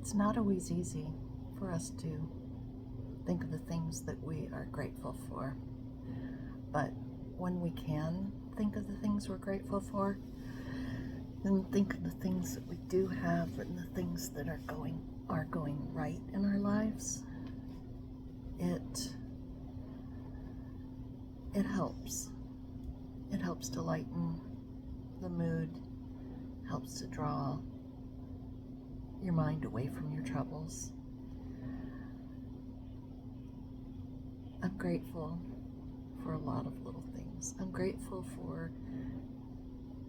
It's not always easy for us to think of the things that we are grateful for. But when we can think of the things we're grateful for, and think of the things that we do have and the things that are going right in our lives, it helps. It helps to lighten the mood, helps to draw your mind away from your troubles. I'm grateful for a lot of little things. I'm grateful for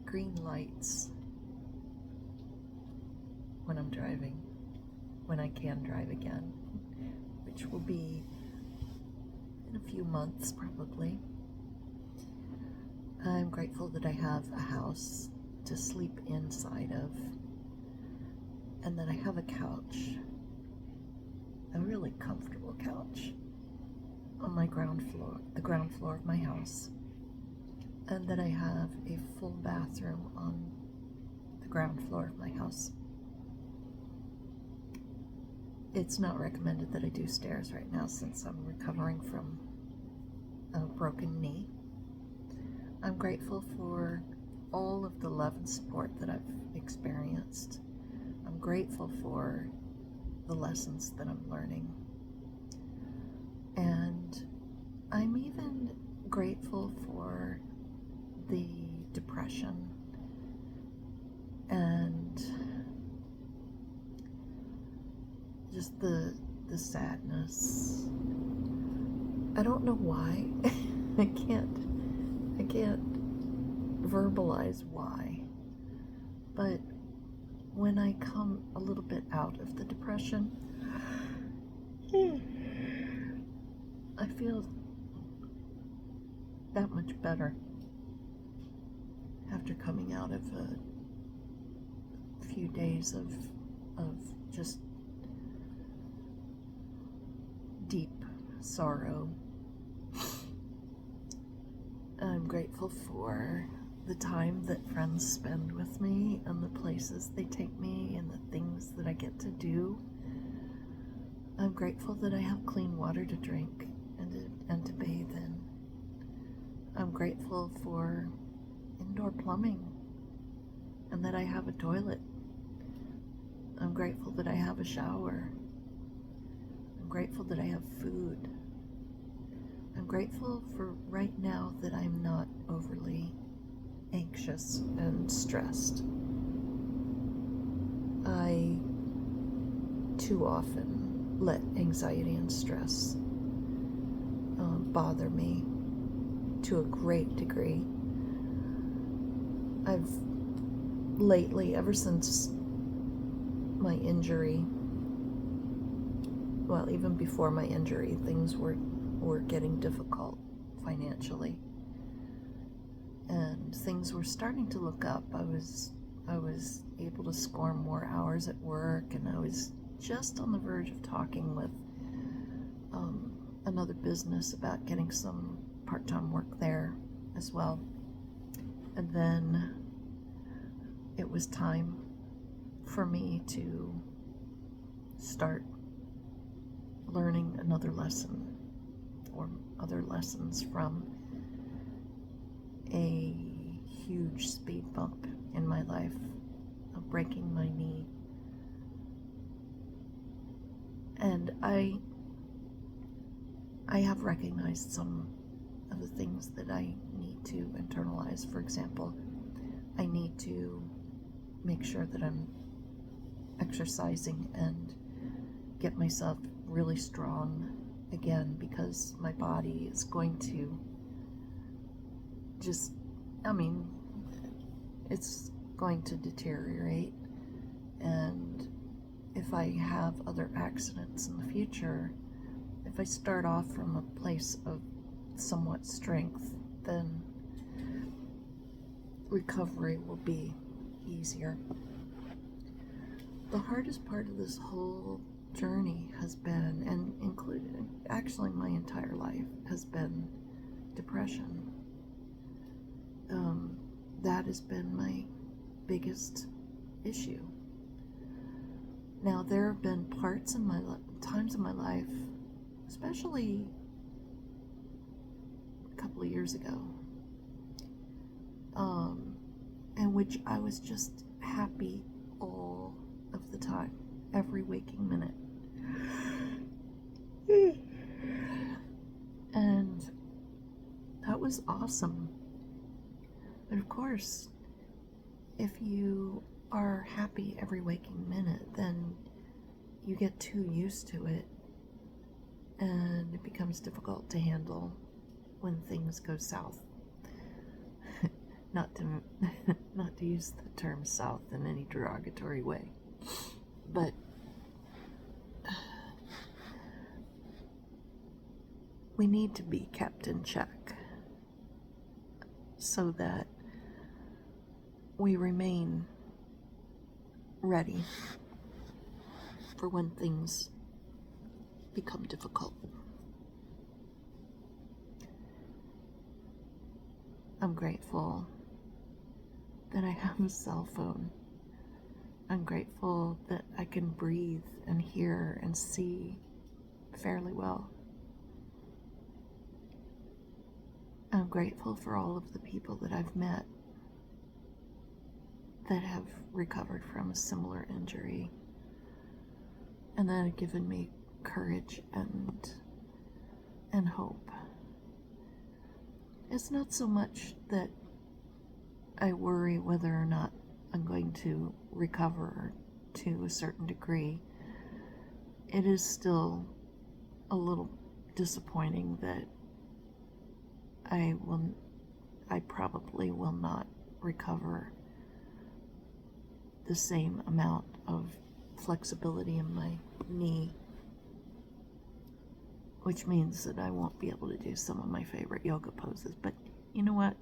green lights when I'm driving, when I can drive again, which will be in a few months probably. I'm grateful that I have a house to sleep inside of, and that I have a couch, a really comfortable couch on my ground floor, the ground floor of my house, and that I have a full bathroom on the ground floor of my house. It's not recommended that I do stairs right now since I'm recovering from a broken knee. I'm grateful for all of the love and support that I've experienced. I'm grateful for the lessons that I'm learning. And I'm even grateful for the depression and just the sadness. I don't know why. I can't verbalize why. But when I come a little bit out of the depression, I feel that much better after coming out of a few days of just deep sorrow. I'm grateful for the time that friends spend with me and the places they take me and the things that I get to do. I'm grateful that I have clean water to drink and to bathe in. I'm grateful for indoor plumbing and that I have a toilet. I'm grateful that I have a shower. I'm grateful that I have food. I'm grateful for right now that I'm not overly anxious and stressed. I too often let anxiety and stress bother me to a great degree. I've lately, ever since my injury, well, even before my injury, things were getting difficult financially, and things were starting to look up. I was able to score more hours at work, and I was just on the verge of talking with another business about getting some part-time work there as well. And then it was time for me to start learning another lesson or other lessons from a huge speed bump in my life of breaking my knee. And I have recognized some of the things that I need to internalize. For example, I need to make sure that I'm exercising and get myself really strong again, because my body is going to it's going to deteriorate, and if I have other accidents in the future, if I start off from a place of somewhat strength, then recovery will be easier. The hardest part of this whole journey has been, and included actually my entire life, has been depression. That has been my biggest issue. Now, there have been times in my life, especially a couple of years ago, in which I was just happy all of the time, every waking minute. And that was awesome. But of course, if you are happy every waking minute, then you get too used to it, and it becomes difficult to handle when things go south. Not to use the term south in any derogatory way, but we need to be kept in check so that we remain ready for when things become difficult. I'm grateful that I have a cell phone. I'm grateful that I can breathe and hear and see fairly well. I'm grateful for all of the people that I've met that have recovered from a similar injury and that have given me courage and hope. It's not so much that I worry whether or not I'm going to recover to a certain degree. It is still a little disappointing that I probably will not recover the same amount of flexibility in my knee, which means that I won't be able to do some of my favorite yoga poses. But you know what?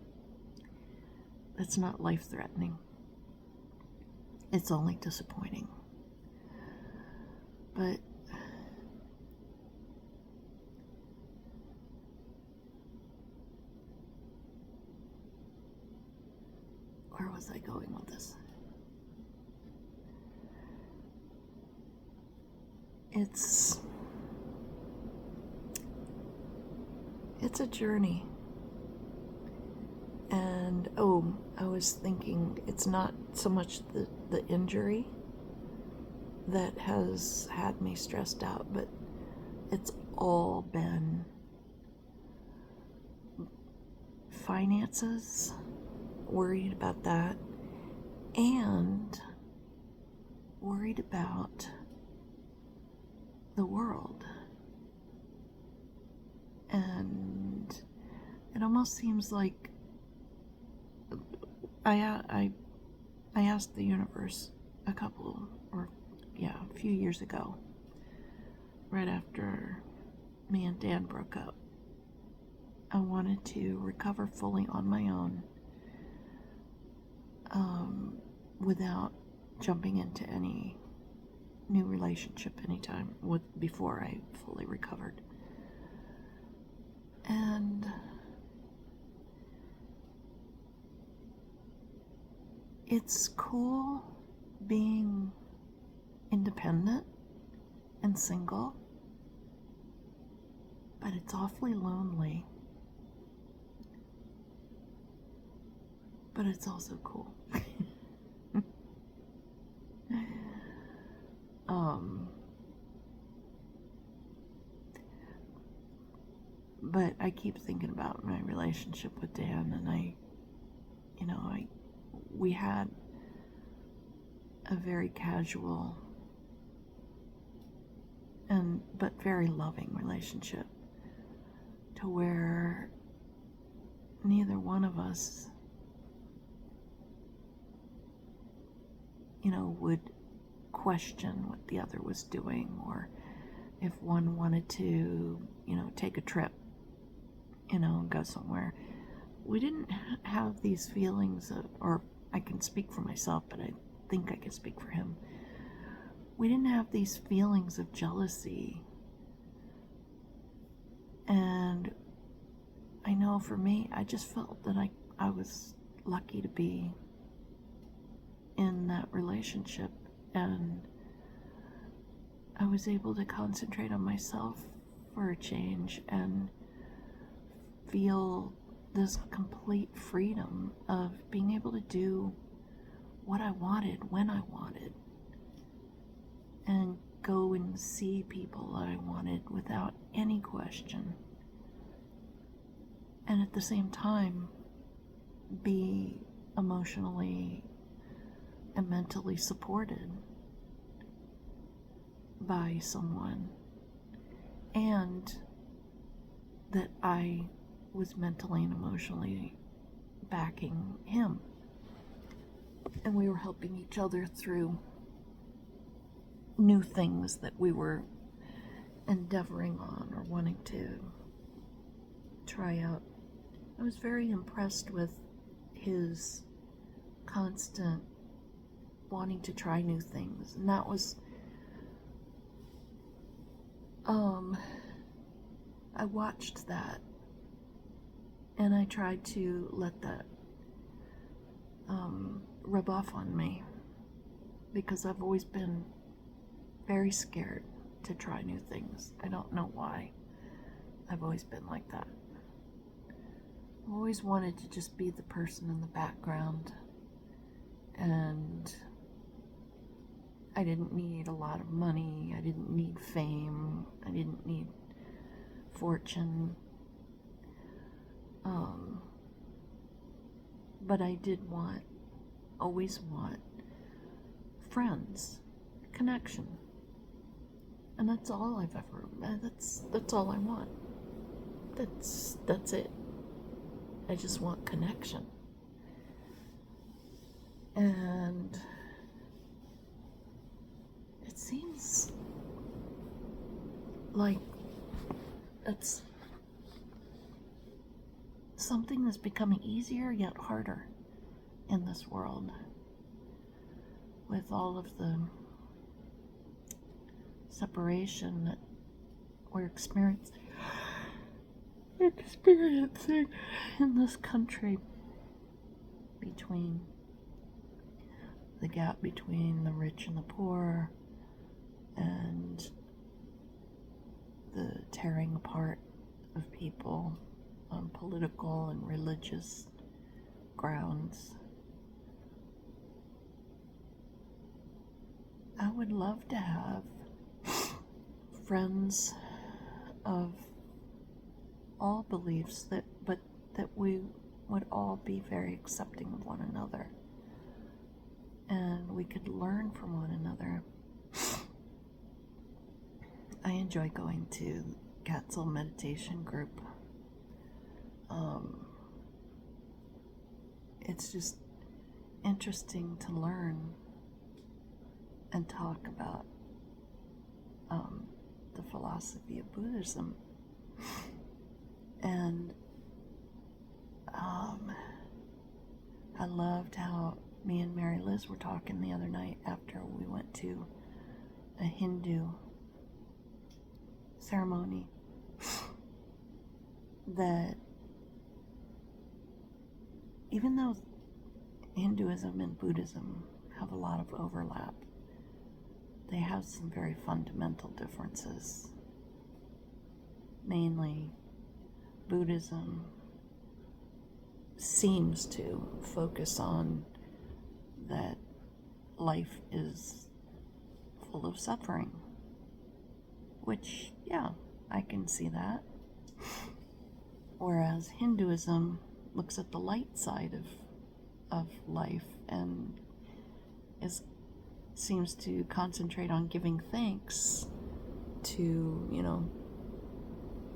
That's not life-threatening. It's only disappointing. But where was I going with this? It's a journey. And I was thinking it's not so much the injury that has had me stressed out, but it's all been finances, worried about that, and worried about the world. And it almost seems like I asked the universe a few years ago, right after me and Dan broke up. I wanted to recover fully on my own, without jumping into any new relationship anytime before I fully recovered. And it's cool being independent and single, but it's awfully lonely. But it's also cool. But I keep thinking about my relationship with Dan, and we had a very casual but very loving relationship, to where neither one of us, would question what the other was doing, or if one wanted to, take a trip, and go somewhere. We didn't have these feelings or I can speak for myself, but I think I can speak for him. We didn't have these feelings of jealousy. And I know for me, I just felt that I was lucky to be in that relationship, and was able to concentrate on myself for a change and feel this complete freedom of being able to do what I wanted when I wanted and go and see people that I wanted without any question, and at the same time be emotionally and mentally supported by someone, and that I was mentally and emotionally backing him, and we were helping each other through new things that we were endeavoring on or wanting to try out. I was very impressed with his constant wanting to try new things, and that was I watched that, and I tried to let that rub off on me, because I've always been very scared to try new things. I don't know why. I've always been like that. I've always wanted to just be the person in the background, and I didn't need a lot of money. I didn't need fame. I didn't need fortune. But I did always want friends, connection. And that's all I've ever, that's all I want. That's it. I just want connection. And it seems like it's something that's becoming easier yet harder in this world, with all of the separation that we're experiencing in this country, between the gap between the rich and the poor, and the tearing apart of people on political and religious grounds. I would love to have friends of all beliefs, but that we would all be very accepting of one another, and we could learn from one another. I enjoy going to Catzel meditation group. It's just interesting to learn and talk about the philosophy of Buddhism. And I loved how me and Mary Liz were talking the other night after we went to a Hindu ceremony, that even though Hinduism and Buddhism have a lot of overlap, they have some very fundamental differences. Mainly, Buddhism seems to focus on that life is full of suffering, which, yeah, I can see that. Whereas Hinduism looks at the light side of life and seems to concentrate on giving thanks to,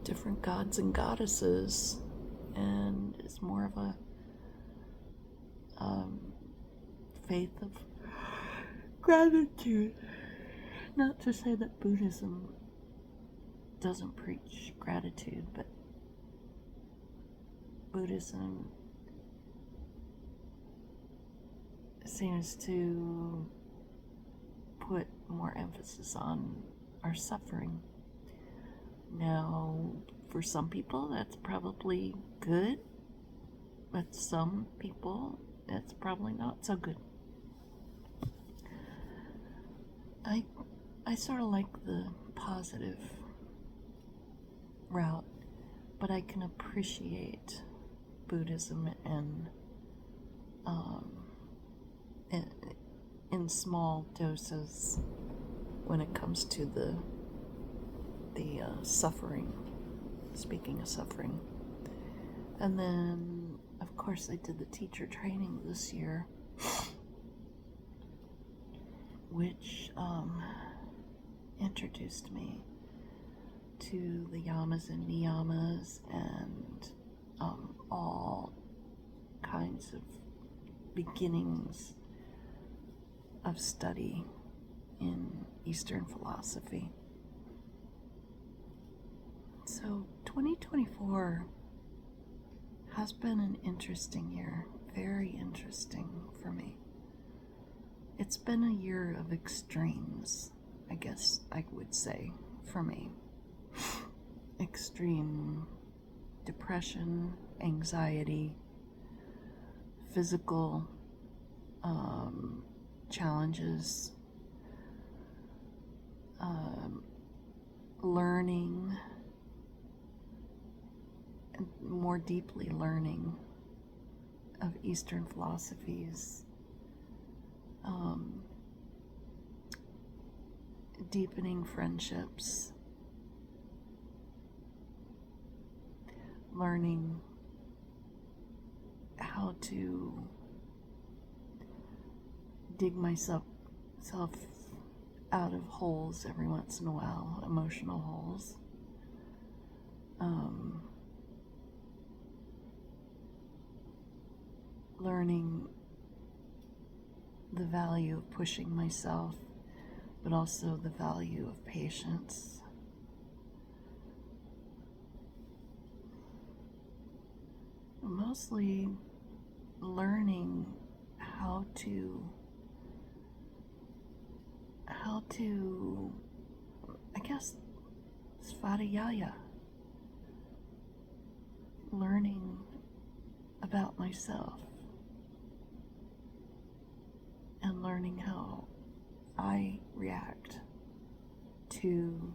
different gods and goddesses, and is more of a faith of gratitude. Not to say that Buddhism doesn't preach gratitude, but Buddhism seems to put more emphasis on our suffering. Now, for some people, that's probably good, but some people, that's probably not so good. I sort of like the positive route, but I can appreciate Buddhism um, in small doses when it comes to the suffering. Speaking of suffering, and then of course I did the teacher training this year, which introduced me to the yamas and niyamas and all kinds of beginnings of study in Eastern philosophy. So 2024 has been an interesting year, very interesting for me. It's been a year of extremes, I guess I would say, for me. Extreme depression, anxiety, physical challenges, learning, and more deeply learning of Eastern philosophies, deepening friendships, learning how to dig myself out of holes every once in a while, emotional holes. Learning the value of pushing myself, but also the value of patience. Mostly learning how to, I guess, svadhyaya, learning about myself and learning how I react to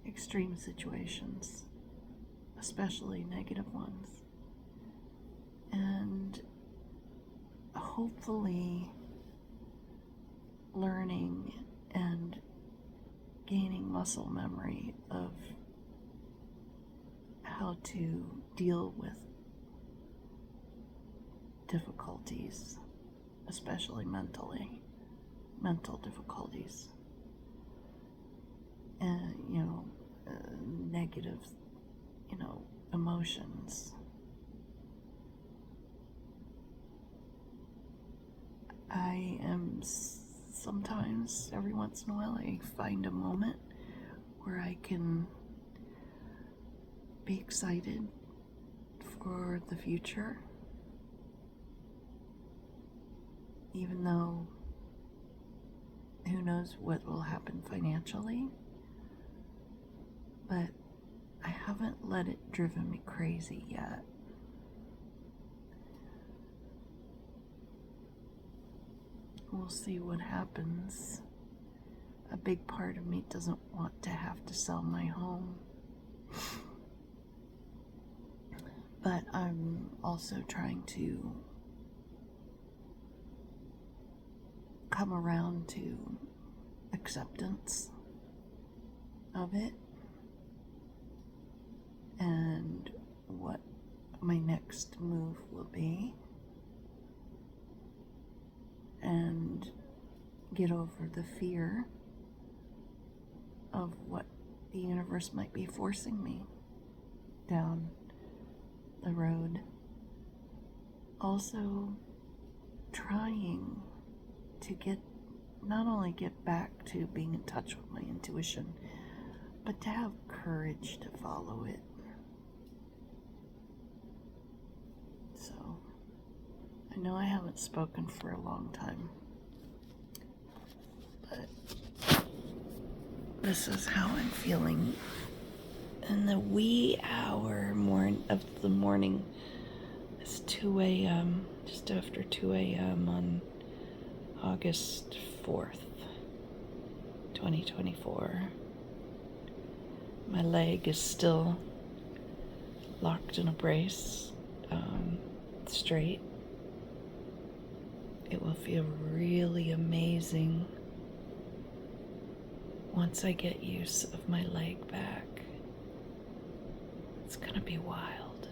extreme situations, especially negative ones, and hopefully learning and gaining muscle memory of how to deal with difficulties, especially mental difficulties, and negative, emotions. I am sometimes, every once in a while, I find a moment where I can be excited for the future, even though who knows what will happen financially, but I haven't let it driven me crazy yet. We'll see what happens. A big part of me doesn't want to have to sell my home, but I'm also trying to come around to acceptance of it and what my next move will be, and get over the fear of what the universe might be forcing me down the road. Also trying to not only get back to being in touch with my intuition, but to have courage to follow it. So, I know I haven't spoken for a long time, but this is how I'm feeling in the wee hour of the morning. It's 2 a.m., just after 2 a.m. on August 4th, 2024. My leg is still locked in a brace, straight. It will feel really amazing once I get use of my leg back. It's gonna be wild.